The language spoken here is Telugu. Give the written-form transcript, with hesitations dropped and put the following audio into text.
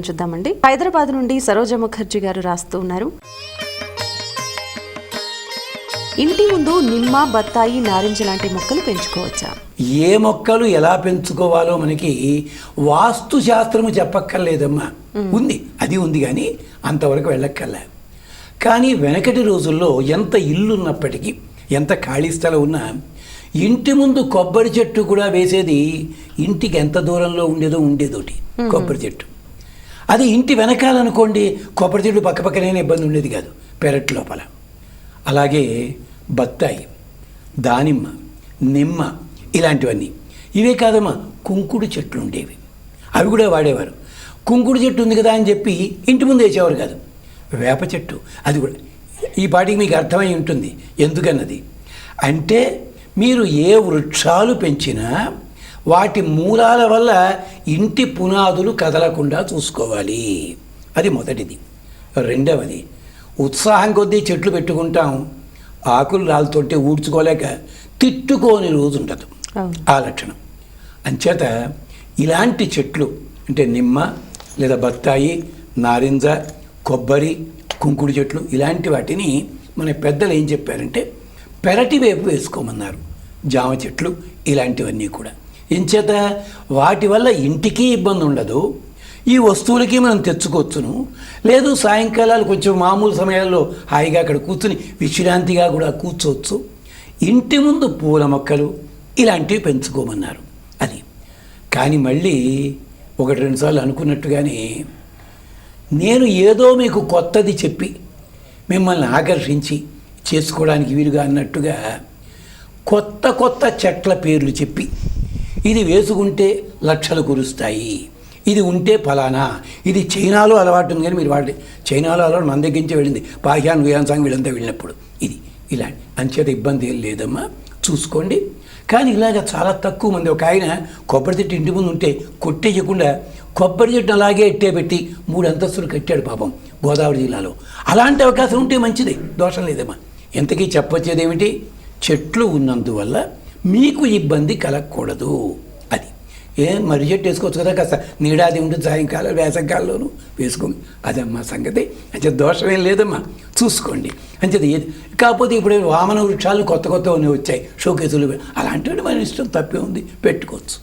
చూద్దామండి. హైదరాబాద్ నుండి సరోజ ముఖర్జీ గారు రాస్తూ ఉన్నారు. ఇంటి ముందు నిమ్మ, బత్తాయి, నారింజ లాంటి మొక్కలు పెంచుకోవచ్చా? ఏ మొక్కలు ఎలా పెంచుకోవాలో మనకి వాస్తు శాస్త్రము చెప్పక్కర్లేదమ్మా. ఉంది, అది ఉంది, కానీ అంతవరకు వెళ్ళక్కర్లే. కానీ వెనకటి రోజుల్లో ఎంత ఇల్లు ఉన్నప్పటికీ, ఎంత ఖాళీ స్థలం ఉన్నా ఇంటి ముందు కొబ్బరి చెట్టు కూడా వేసేది. ఇంటికి ఎంత దూరంలో ఉండేదోటి కొబ్బరి చెట్టు. అది ఇంటి వెనకాలనుకోండి, కొబ్బరి చెట్టు పక్కపక్కనే ఇబ్బంది ఉండేది కాదు, పెరట్ లోపల. అలాగే బత్తాయి, దానిమ్మ, నిమ్మ ఇలాంటివన్నీ. ఇవే కాదమ్మా, కుంకుడు చెట్లు ఉండేవి, అవి కూడా వాడేవారు. కుంకుడు చెట్టు ఉంది కదా అని చెప్పి ఇంటి ముందు వేసేవారు కాదు. వేప చెట్టు, అది కూడా ఈ పాటికి మీకు అర్థమై ఉంటుంది ఎందుకన్నది. అంటే మీరు ఏ వృక్షాలు పెంచినా వాటి మూలాల వల్ల ఇంటి పునాదులు కదలకుండా చూసుకోవాలి. అది మొదటిది. రెండవది, ఉత్సాహం కొద్దీ చెట్లు పెట్టుకుంటాం, ఆకులు రాలుతుంటే ఊడ్చుకోలేక తిట్టుకోని రోజు ఉండదు. ఆ లక్షణం. అంచేత ఇలాంటి చెట్లు అంటే నిమ్మ లేదా బత్తాయి, నారింజ, కొబ్బరి, కుంకుడు చెట్లు ఇలాంటి వాటిని మన పెద్దలు ఏం చెప్పారంటే పెరటి వైపు వేసుకోమన్నారు. జామ చెట్లు ఇలాంటివన్నీ కూడా. ఇంచేత వాటి వల్ల ఇంటికి ఇబ్బంది ఉండదు, ఈ వస్తువులకి మనం తెచ్చుకోవచ్చును. లేదు సాయంకాలాలు కొంచెం మామూలు సమయాల్లో హాయిగా అక్కడ కూర్చుని విశ్రాంతిగా కూడా కూర్చోవచ్చు. ఇంటి ముందు పూల మొక్కలు ఇలాంటివి పెంచుకోమన్నారు. అది కానీ మళ్ళీ ఒకటి రెండు సార్లు అనుకున్నట్టుగానే నేను ఏదో మీకు కొత్తది చెప్పి మిమ్మల్ని ఆకర్షించి చేసుకోవడానికి వీలుగా అన్నట్టుగా కొత్త చెట్ల పేర్లు చెప్పి ఇది వేసుకుంటే లక్షలు కురుస్తాయి, ఇది ఉంటే ఫలానా, ఇది చైనాలో అలవాటు ఉంది కానీ మీరు వాడి చైనాలో అలవాటు మన దగ్గర నుంచి వెళ్ళింది, పాహ్యాన్ గుయాన్సాంగ్ వీళ్ళంతా వెళ్ళినప్పుడు ఇది ఇలా అంచేత ఇబ్బంది ఏం లేదమ్మా, చూసుకోండి. కానీ ఇలాగ చాలా తక్కువ మంది. ఒక ఆయన కొబ్బరి చెట్టు ఇంటి ముందు ఉంటే కొట్టేయకుండా కొబ్బరి చెట్టు అలాగే ఎట్టే పెట్టి 3 అంతస్తులు కట్టాడు పాపం గోదావరి జిల్లాలో. అలాంటి అవకాశం ఉంటే మంచిది, దోషం లేదమ్మా. ఎంతకీ చెప్పొచ్చేది ఏమిటి, చెట్లు ఉన్నందువల్ల మీకు ఇబ్బంది కలగకూడదు. అది మర్రి చెట్టు వేసుకోవచ్చు కదా, కాస్త నీడాది ఉంటుంది సాయంకాలం వేసవికాలంలోనూ వేసుకోండి, అదమ్మా సంగతి. అంటే దోషం ఏం లేదమ్మా, చూసుకోండి. అంచేది ఏది కాకపోతే ఇప్పుడు వామన వృక్షాలు కొత్త వచ్చాయి, షోకేసులు, అలాంటివి మన ఇష్టం, తప్పే ఉంది, పెట్టుకోవచ్చు.